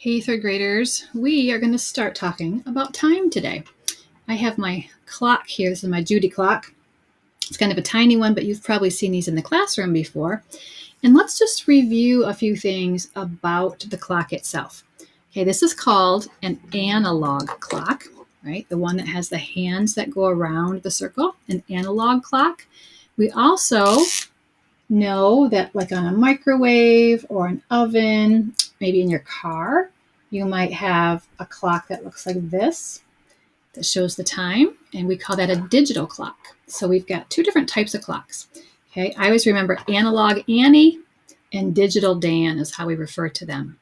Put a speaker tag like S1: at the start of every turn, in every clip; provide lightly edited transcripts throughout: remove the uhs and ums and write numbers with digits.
S1: Hey, third graders, we are going to start talking about time today. I have my clock here. This is my Judy clock. It's kind of a tiny one, but you've probably seen these in the classroom before. And let's just review a few things about the clock itself. Okay, this is called an analog clock, right? The one that has the hands that go around the circle, an analog clock. We also know that, like on a microwave or an oven, maybe in your car, you might have a clock that looks like this that shows the time, and we call that a digital clock. So we've got two different types of clocks. Okay, I always remember analog Annie and digital Dan is how we refer to them.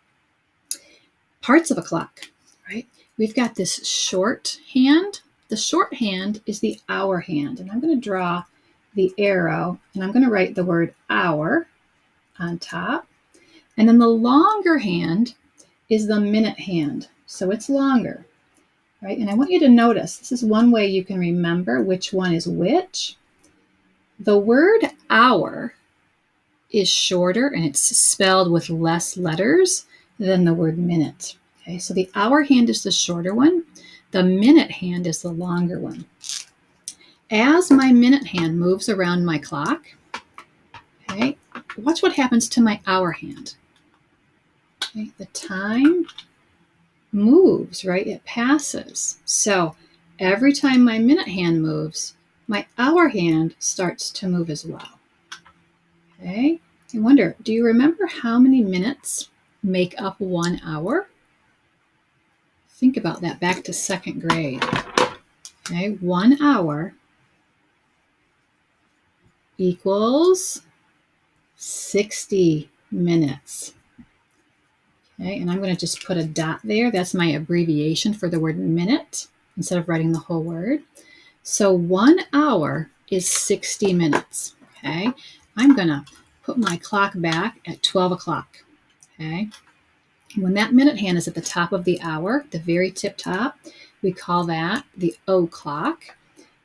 S1: Parts of a clock, right? We've got this short hand. The short hand is the hour hand, and I'm going to draw the arrow, and I'm going to write the word hour on top. And then the longer hand is the minute hand. So it's longer, right? And I want you to notice, this is one way you can remember which one is which. The word hour is shorter and it's spelled with less letters than the word minute. Okay, so the hour hand is the shorter one. The minute hand is the longer one. As my minute hand moves around my clock, okay, watch what happens to my hour hand. Okay, the time moves, right? It passes. So every time my minute hand moves, my hour hand starts to move as well. Okay, I wonder, do you remember how many minutes make up 1 hour? Think about that back to second grade. Okay, 1 hour equals 60 minutes. Okay, and I'm going to just put a dot there. That's my abbreviation for the word minute instead of writing the whole word. So 1 hour is 60 minutes. Okay, I'm going to put my clock back at 12 o'clock. Okay, when that minute hand is at the top of the hour, the very tip top, we call that the O clock.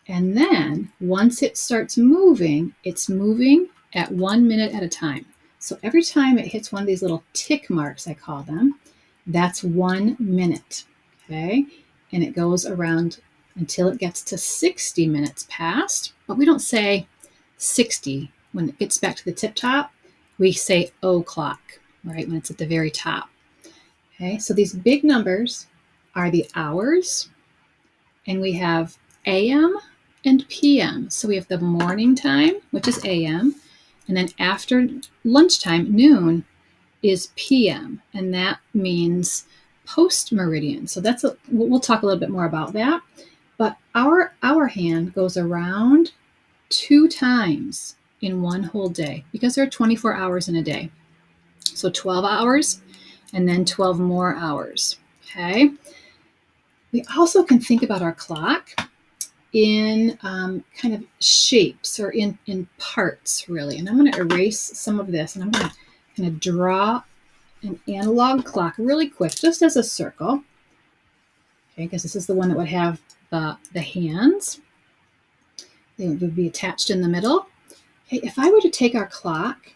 S1: And then once it starts moving, it's moving at 1 minute at a time. So every time it hits one of these little tick marks, I call them, that's 1 minute, okay? And it goes around until it gets to 60 minutes past, but we don't say 60 when it gets back to the tip top. We say O clock, right, when it's at the very top. Okay, so these big numbers are the hours, and we have AM and PM. So we have the morning time, which is AM, and then after lunchtime, noon, is PM, and that means post-meridian. So we'll talk a little bit more about that. But our hour hand goes around 2 times in one whole day because there are 24 hours in a day. So 12 hours and then 12 more hours, okay? We also can think about our clock in kind of shapes or in parts, really. And I'm going to erase some of this, and I'm going to kind of draw an analog clock really quick, just as a circle. Okay, because this is the one that would have the hands. They would be attached in the middle. Okay, if I were to take our clock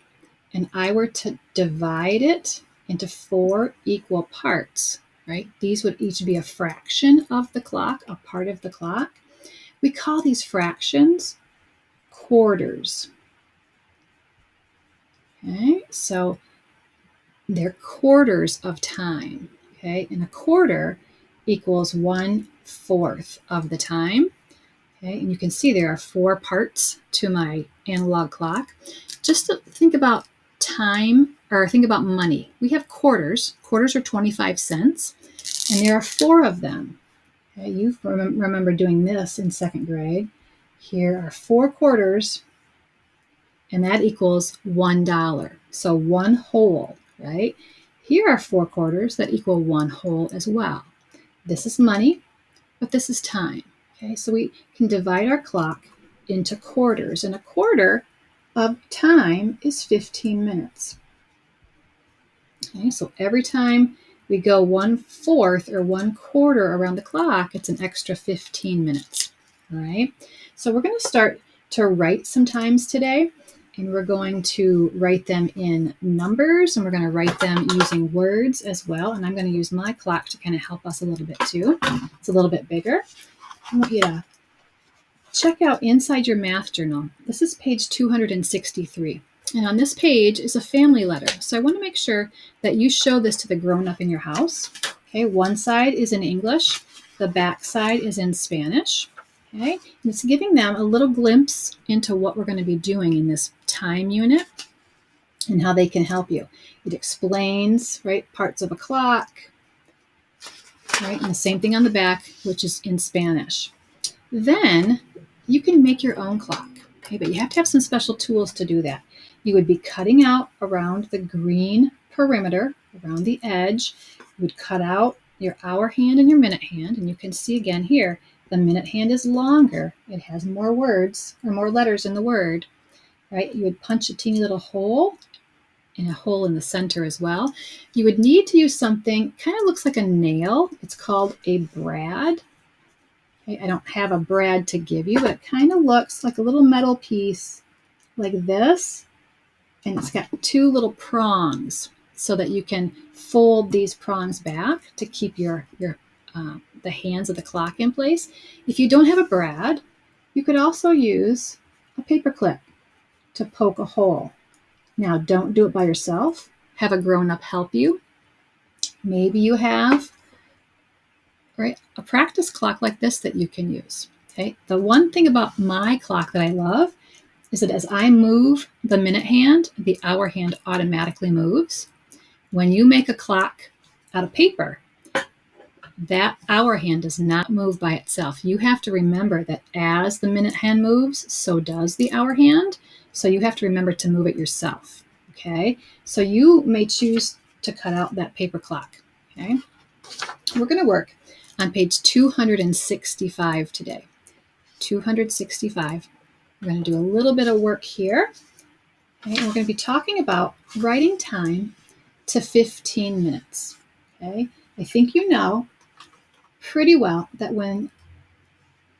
S1: and I were to divide it into 4 equal parts, right? These would each be a fraction of the clock, a part of the clock. We call these fractions quarters. Okay, so they're quarters of time. Okay, and a quarter equals 1/4 of the time. Okay, and you can see there are 4 parts to my analog clock. Just to think about time, or think about money. We have quarters. Quarters are 25 cents, and there are 4 of them. Okay, you remember doing this in second grade. Here are 4 quarters, and that equals $1. So 1 whole, right? Here are 4 quarters that equal 1 whole as well. This is money, but this is time. Okay, so we can divide our clock into quarters, and a quarter of time is 15 minutes. Okay, so every time we go 1/4 or 1/4 around the clock, it's an extra 15 minutes. All right, so we're going to start to write some times today, and we're going to write them in numbers, and we're going to write them using words as well. And I'm going to use my clock to kind of help us a little bit too. It's a little bit bigger. I want you to check out inside your math journal. This is page 263. And on this page is a family letter. So I want to make sure that you show this to the grown-up in your house. Okay, one side is in English, the back side is in Spanish. Okay, and it's giving them a little glimpse into what we're going to be doing in this time unit and how they can help you. It explains, right, parts of a clock, right, and the same thing on the back, which is in Spanish. Then you can make your own clock, okay, but you have to have some special tools to do that. You would be cutting out around the green perimeter, around the edge. You would cut out your hour hand and your minute hand, and you can see again here, the minute hand is longer. It has more words or more letters in the word, right? You would punch a teeny little hole and a hole in the center as well. You would need to use something, kind of looks like a nail. It's called a brad. Okay, I don't have a brad to give you, but it kind of looks like a little metal piece like this. And it's got two little prongs so that you can fold these prongs back to keep the hands of the clock in place. If you don't have a brad, you could also use a paper clip to poke a hole. Now, don't do it by yourself. Have a grown-up help you. Maybe you have, right, a practice clock like this that you can use. Okay. The one thing about my clock that I love is that as I move the minute hand, the hour hand automatically moves. When you make a clock out of paper, that hour hand does not move by itself. You have to remember that as the minute hand moves, so does the hour hand. So you have to remember to move it yourself. Okay. So you may choose to cut out that paper clock. Okay. We're going to work on page 265 today. 265. We're going to do a little bit of work here. Okay, and we're going to be talking about writing time to 15 minutes. Okay, I think you know pretty well that when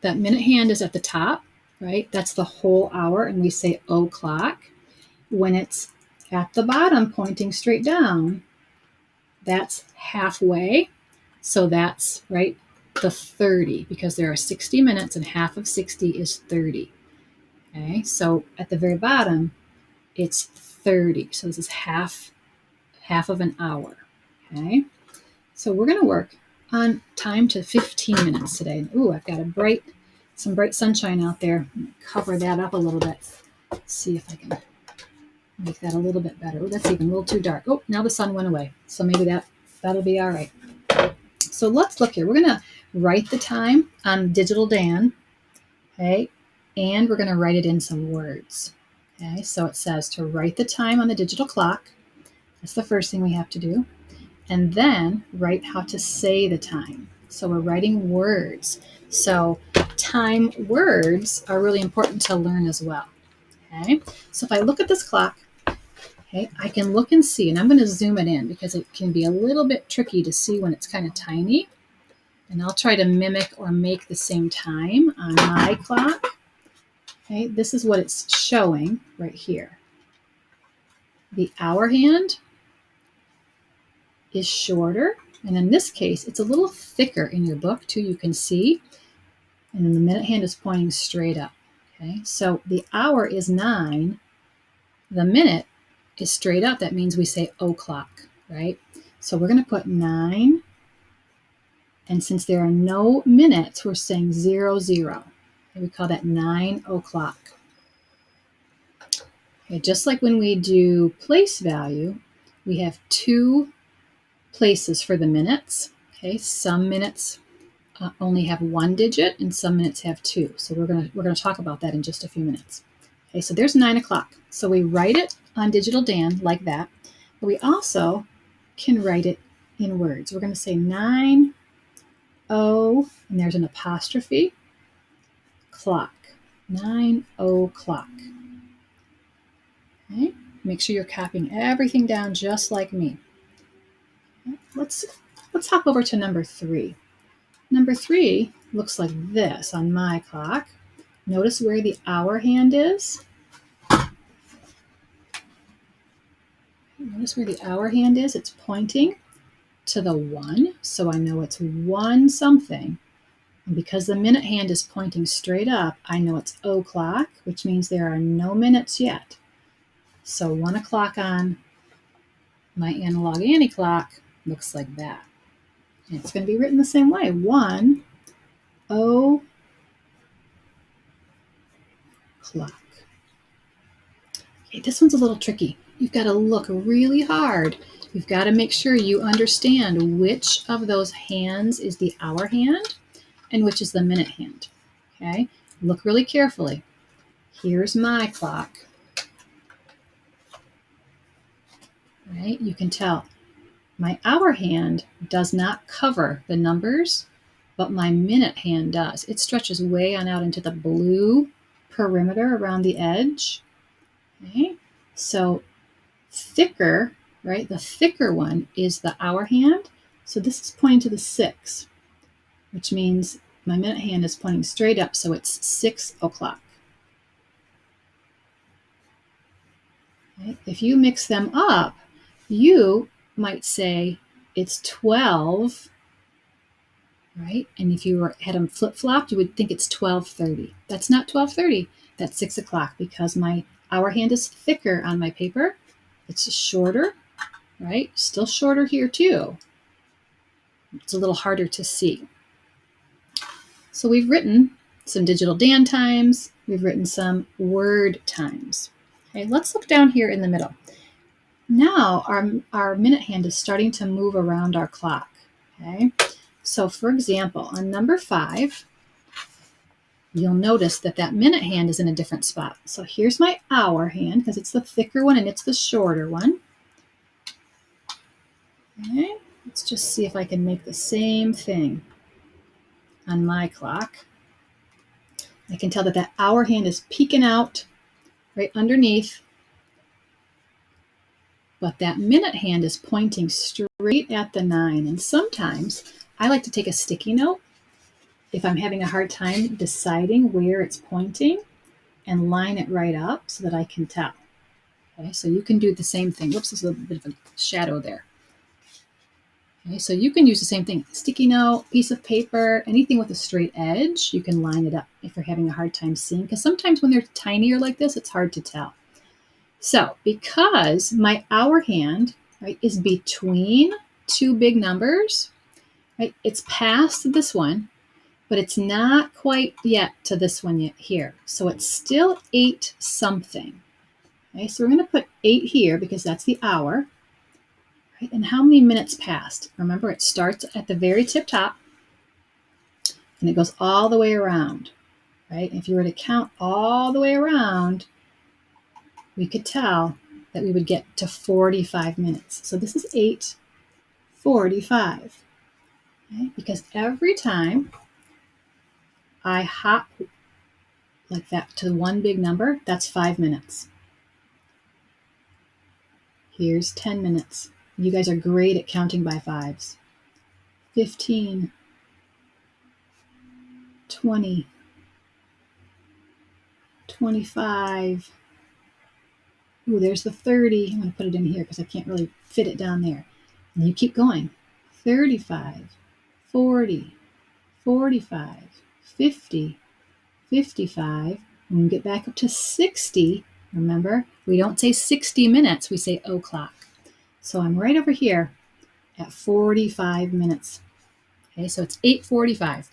S1: that minute hand is at the top, right, that's the whole hour, and we say o'clock. When it's at the bottom pointing straight down, that's halfway. So that's, right, the 30, because there are 60 minutes and half of 60 is 30. Okay, so at the very bottom, it's 30. So this is half of an hour. Okay, so we're going to work on time to 15 minutes today. Ooh, I've got some bright sunshine out there. Cover that up a little bit. See if I can make that a little bit better. Oh, that's even a little too dark. Oh, now the sun went away. So maybe that'll be all right. So let's look here. We're going to write the time on Digital Dan. Okay. And we're going to write it in some words. Okay, so it says to write the time on the digital clock. That's the first thing we have to do. And then write how to say the time. So we're writing words. So time words are really important to learn as well. Okay, so if I look at this clock, okay, I can look and see, and I'm going to zoom it in because it can be a little bit tricky to see when it's kind of tiny. And I'll try to mimic or make the same time on my clock. Okay, this is what it's showing right here. The hour hand is shorter, and in this case, it's a little thicker in your book too, you can see. And then the minute hand is pointing straight up. Okay, so the hour is 9. The minute is straight up. That means we say o'clock, right? So we're going to put 9. And since there are no minutes, we're saying 00. Okay, we call that 9 o'clock. Okay, just like when we do place value, we have 2 places for the minutes. Okay, some minutes only have 1 digit, and some minutes have 2. So we're gonna talk about that in just a few minutes. Okay, so there's 9 o'clock. So we write it on Digital Dan like that, but we also can write it in words. We're going to say 9 and there's an apostrophe clock. 9 o'clock. Okay, make sure you're copying everything down just like me. Okay, let's hop over to number 3. Number 3 looks like this on my clock. Notice where the hour hand is. Notice where the hour hand is. It's pointing to the 1, so I know it's 1 something. And because the minute hand is pointing straight up, I know it's o'clock, which means there are no minutes yet. So 1 o'clock on my analog Annie clock looks like that. And it's going to be written the same way. 1 o'clock. Okay, this one's a little tricky. You've got to look really hard. You've got to make sure you understand which of those hands is the hour hand and which is the minute hand. Okay, look really carefully. Here's my clock. Right, you can tell my hour hand does not cover the numbers, but my minute hand does. It stretches way on out into the blue perimeter around the edge. Okay, so thicker, right? The thicker one is the hour hand. So this is pointing to the 6, which means my minute hand is pointing straight up, so it's 6 o'clock. Okay? If you mix them up, you might say it's 12, right? And if you had them flip-flopped, you would think it's 12:30. That's not 12:30. That's 6 o'clock because my hour hand is thicker on my paper. It's shorter, right? Still shorter here too. It's a little harder to see. So we've written some digital Dan times. We've written some word times. Okay, let's look down here in the middle. Now our minute hand is starting to move around our clock. Okay, so for example, on number 5, you'll notice that that minute hand is in a different spot. So here's my hour hand because it's the thicker one and it's the shorter one. Okay, let's just see if I can make the same thing on my clock. I can tell that that hour hand is peeking out right underneath, but that minute hand is pointing straight at the 9. And sometimes I like to take a sticky note if I'm having a hard time deciding where it's pointing and line it right up so that I can tell. Okay, so you can do the same thing. Whoops, there's a little bit of a shadow there. Okay, so you can use the same thing. Sticky note, piece of paper, anything with a straight edge, you can line it up if you're having a hard time seeing. Because sometimes when they're tinier like this, it's hard to tell. So because my hour hand, right, is between 2 big numbers, right, it's past this one, but it's not quite yet to this one yet here. So it's still 8 something. Okay, so we're going to put 8 here because that's the hour. Right? And how many minutes passed? Remember, it starts at the very tip top and it goes all the way around. Right? If you were to count all the way around, we could tell that we would get to 45 minutes. So this is 8:45. Okay? Because every time I hop like that to one big number, that's 5 minutes. Here's 10 minutes. You guys are great at counting by 5s. 15, 20, 25. Ooh, there's the 30. I'm going to put it in here because I can't really fit it down there. And you keep going. 35, 40, 45, 50, 55. When we get back up to 60, remember, we don't say 60 minutes, we say o'clock. So I'm right over here at 45 minutes. Okay, so it's 8:45.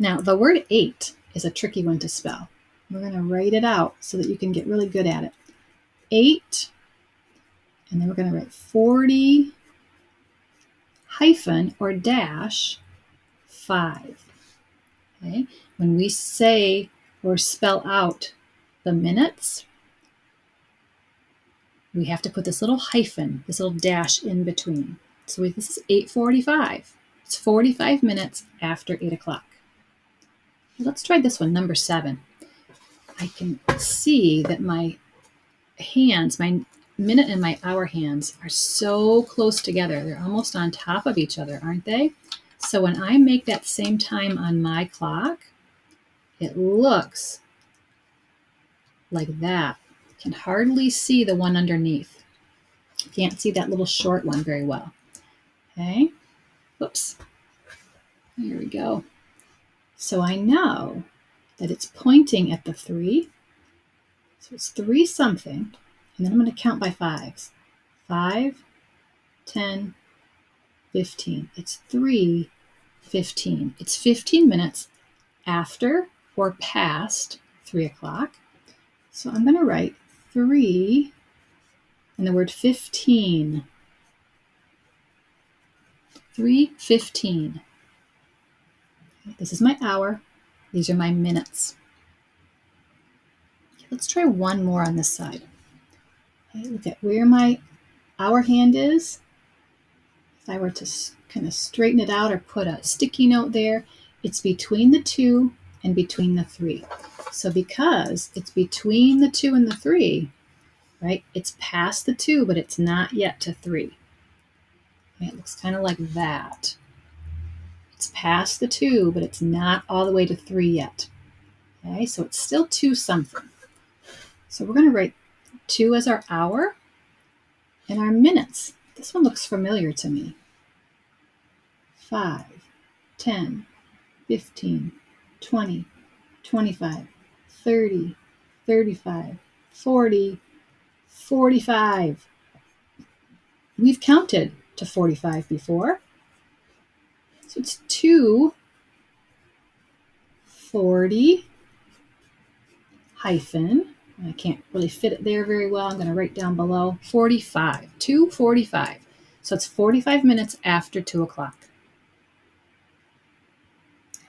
S1: Now, the word 8 is a tricky one to spell. We're going to write it out so that you can get really good at it. 8, and then we're going to write 40 hyphen or dash 5. Okay, when we say or spell out the minutes, we have to put this little hyphen, this little dash in between. So this is 8:45. It's 45 minutes after 8 o'clock. Let's try this one, number 7. I can see that my hands, my minute and my hour hands are so close together. They're almost on top of each other, aren't they? So when I make that same time on my clock, it looks like that. You can hardly see the one underneath. can't see that little short one very well. Okay, whoops. Here we go. So I know that it's pointing at the 3. So it's 3 something. And then I'm going to count by 5s. 5, 10, 15. It's 3:15. It's 15 minutes after or past 3 o'clock. So I'm going to write 3 and the word 15. 3:15. This is my hour. These are my minutes. Okay, let's try one more on this side. Okay, look at where my hour hand is. If I were to kind of straighten it out or put a sticky note there, it's between the 2 and between the 3. So because it's between the 2 and the 3, right, it's past the 2, but it's not yet to 3. Okay, it looks kind of like that. It's past the 2, but it's not all the way to 3 yet. Okay, so it's still 2 something. So we're going to write 2 as our hour and our minutes. This one looks familiar to me. 5, 10, 15, 20, 25, 30, 35, 40, 45. We've counted to 45 before. So it's 2:40 hyphen. I can't really fit it there very well. I'm going to write down below 45. 2:45. So it's 45 minutes after 2 o'clock.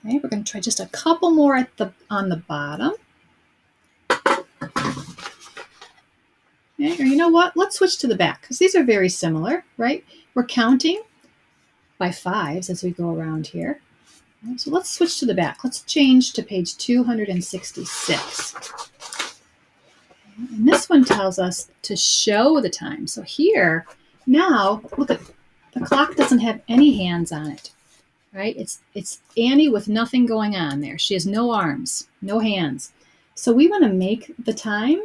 S1: Okay, we're going to try just a couple more on the bottom. Okay, or you know what? Let's switch to the back because these are very similar, right? We're counting by 5s as we go around here. Okay, so let's switch to the back. Let's change to page 266. And this one tells us to show the time. So here, now, look at the clock doesn't have any hands on it, right? It's Annie with nothing going on there. She has no arms, no hands. So we want to make the time.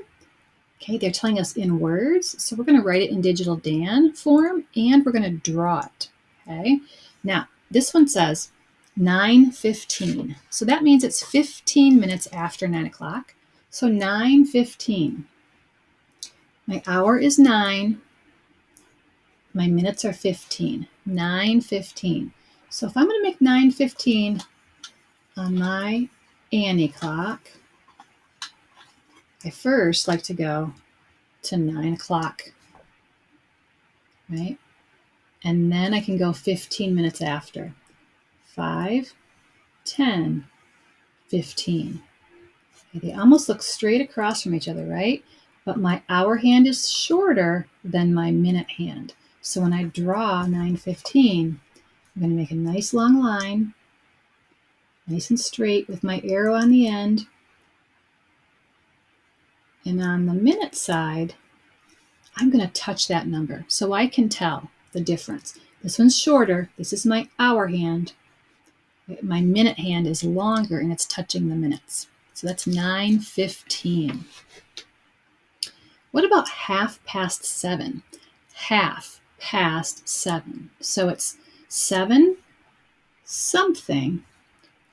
S1: Okay, they're telling us in words. So we're going to write it in Digital Dan form, and we're going to draw it. Okay, now this one says 9:15. So that means it's 15 minutes after 9 o'clock. So 9:15. My hour is 9. My minutes are 15. 9:15. So if I'm going to make 9:15 on my Annie clock, I first like to go to 9 o'clock, right? And then I can go 15 minutes after. 5, 10, 15. Okay, they almost look straight across from each other, right? But my hour hand is shorter than my minute hand. So when I draw 9:15, I'm going to make a nice long line, nice and straight with my arrow on the end. And on the minute side, I'm going to touch that number so I can tell the difference. This one's shorter. This is my hour hand. My minute hand is longer and it's touching the minutes. So that's 9:15. What about 7:30? 7:30. So it's 7 something,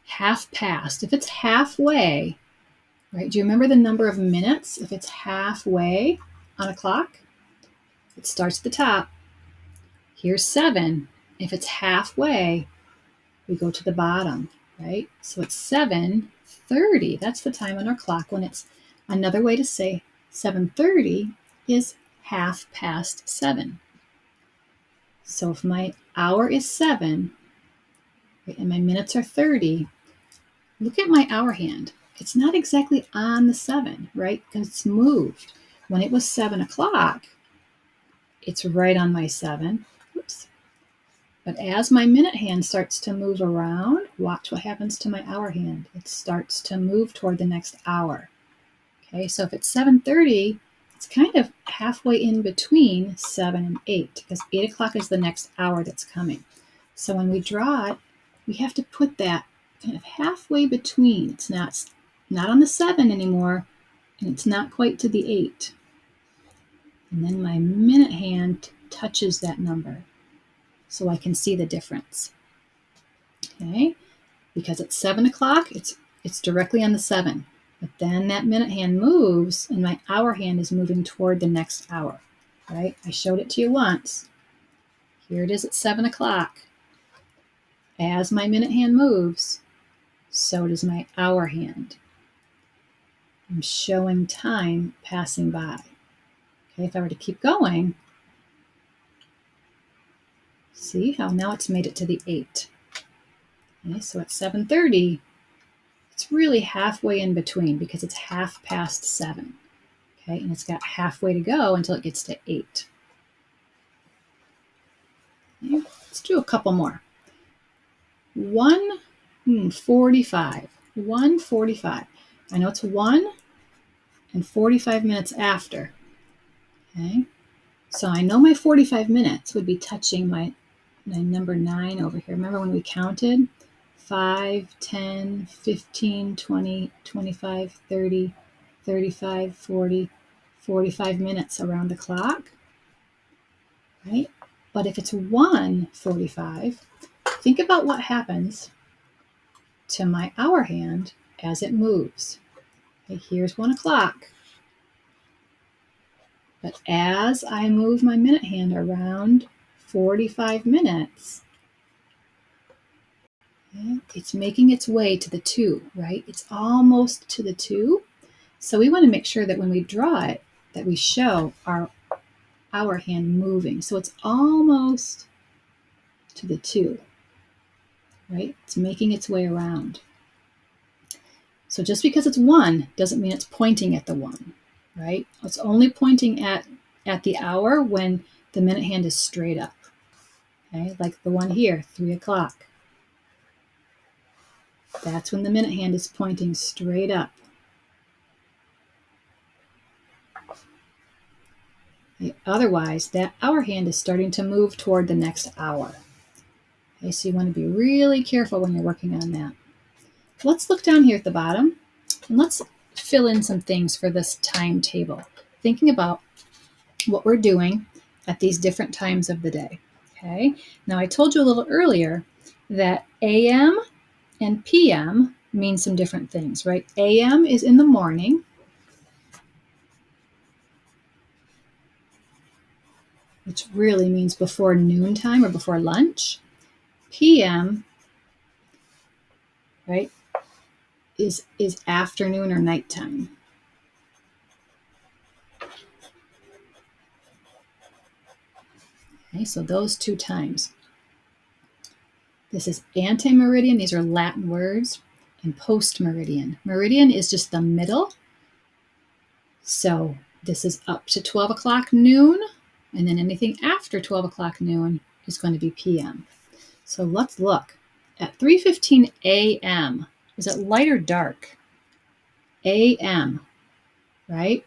S1: half past. If it's halfway, right? Do you remember the number of minutes? If it's halfway on a clock, it starts at the top. Here's 7. If it's halfway, we go to the bottom, right? So it's 7:30. That's the time on our clock when it's another way to say 7:30 is 7:30. So if my hour is 7, right, and my minutes are 30, look at my hour hand. It's not exactly on the 7, right? Because it's moved. When it was 7 o'clock, it's right on my 7. Oops. But as my minute hand starts to move around, watch what happens to my hour hand. It starts to move toward the next hour. Okay, so if it's 7:30, it's kind of halfway in between 7 and 8, because 8 o'clock is the next hour that's coming. So when we draw it, we have to put that kind of halfway between. It's not on the 7 anymore, and it's not quite to the 8. And then my minute hand touches that number so I can see the difference. Okay, because it's 7 o'clock, it's directly on the 7. But then that minute hand moves and my hour hand is moving toward the next hour, right? I showed it to you once. Here it is at 7 o'clock. As my minute hand moves, so does my hour hand. I'm showing time passing by. Okay, if I were to keep going, see how now it's made it to the 8. Okay, so at 7:30, it's really halfway in between because it's half past 7. Okay, and it's got halfway to go until it gets to 8. Okay, let's do a couple more. 1:45. 1:45. I know it's 1 and 45 minutes after. Okay, so I know my 45 minutes would be touching my number 9 over here. Remember when we counted? 5, 10, 15, 20, 25, 30, 35, 40, 45 minutes around the clock, right? But if it's 1:45, think about what happens to my hour hand as it moves. Okay, here's 1 o'clock. But as I move my minute hand around 45 minutes, okay, it's making its way to the 2, right? It's almost to the 2. So we want to make sure that when we draw it, that we show our hour hand moving. So it's almost to the 2, right? It's making its way around. So just because it's 1 doesn't mean it's pointing at the 1, right? It's only pointing at the hour when the minute hand is straight up, okay? Like the one here, 3 o'clock. That's when the minute hand is pointing straight up. Okay, otherwise, that hour hand is starting to move toward the next hour. Okay, so you want to be really careful when you're working on that. Let's look down here at the bottom and let's fill in some things for this timetable, thinking about what we're doing at these different times of the day. Okay, now I told you a little earlier that AM and PM mean some different things, right? AM is in the morning, which really means before noontime or before lunch. PM, right, is afternoon or nighttime. Okay, so those two times. This is ante-meridian. These are Latin words. And post-meridian. Meridian is just the middle. So this is up to 12 o'clock noon. And then anything after 12 o'clock noon is going to be PM. So let's look at 3:15 a.m. Is it light or dark? AM, right?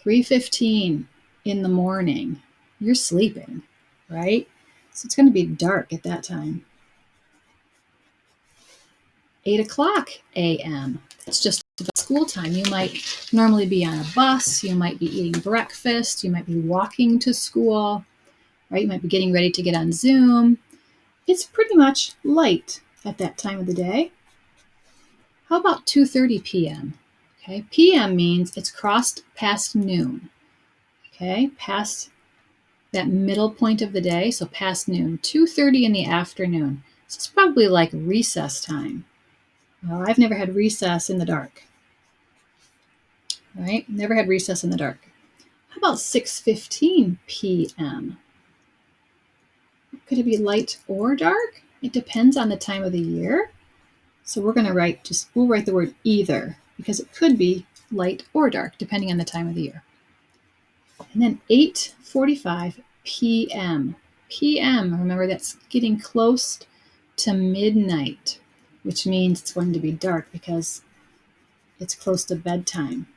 S1: 3:15 in the morning. You're sleeping, right? So it's going to be dark at that time. 8 o'clock a.m. It's just school time. You might normally be on a bus. You might be eating breakfast. You might be walking to school, right? You might be getting ready to get on Zoom. It's pretty much light at that time of the day. How about 2:30 p.m.? Okay, PM means it's crossed past noon. Okay, past that middle point of the day, so past noon. 2:30 in the afternoon. So it's probably like recess time. Well, I've never had recess in the dark. Right? Never had recess in the dark. How about 6:15 p.m.? Could it be light or dark? It depends on the time of the year. So we're going to we'll write the word either because it could be light or dark depending on the time of the year. And then 8:45 p.m. PM, remember that's getting close to midnight, which means it's going to be dark because it's close to bedtime.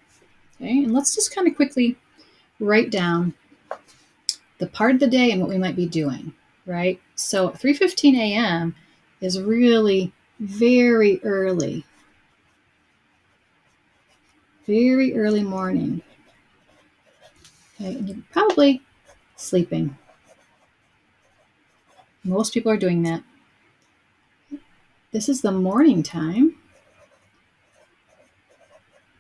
S1: Okay, and let's just kind of quickly write down the part of the day and what we might be doing, right? So 3:15 a.m. is really very early morning. Okay, and you're probably sleeping. Most people are doing that. This is the morning time.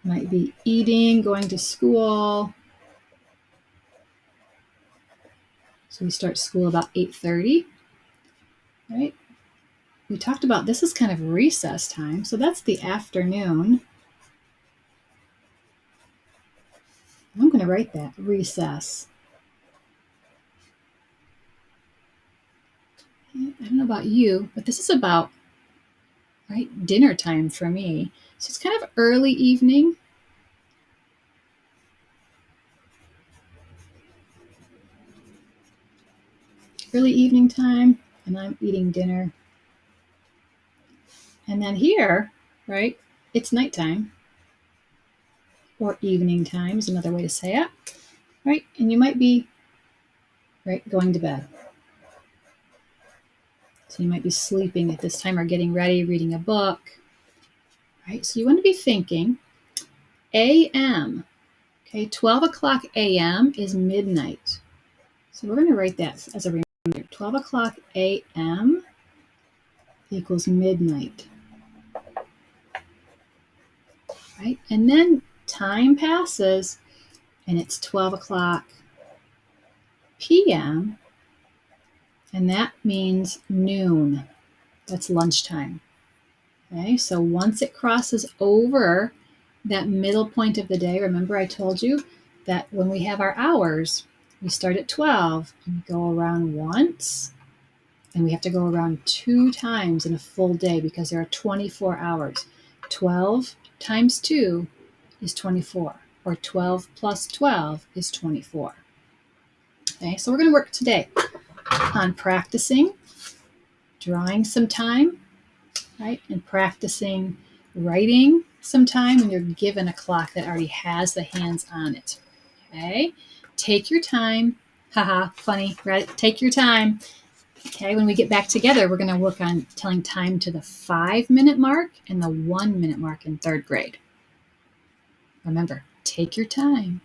S1: Might be eating, going to school. So we start school about 8:30, right? We talked about this is kind of recess time. So that's the afternoon. I'm going to write that, recess. I don't know about you, but this is about, right, dinner time for me. So it's kind of early evening. Early evening time, and I'm eating dinner. And then here, right, it's nighttime, or evening time is another way to say it, right? And you might be, right, going to bed. So you might be sleeping at this time or getting ready, reading a book, right? So you want to be thinking a.m. Okay, 12 o'clock a.m. is midnight. So we're going to write that as a reminder. 12 o'clock a.m. equals midnight. Right? And then time passes and it's 12 o'clock p.m. and that means noon. That's lunchtime. Okay, so once it crosses over that middle point of the day, remember I told you that when we have our hours, we start at 12 and go around once, and we have to go around 2 times in a full day because there are 24 hours. 12 times 2 is 24, or 12 plus 12 is 24. Okay, so we're going to work today on practicing drawing some time, right, and practicing writing some time when you're given a clock that already has the hands on it. Okay, take your time. Haha, funny, right? Take your time. Okay, when we get back together, we're going to work on telling time to the 5-minute mark and the 1-minute mark in 3rd grade. Remember, take your time.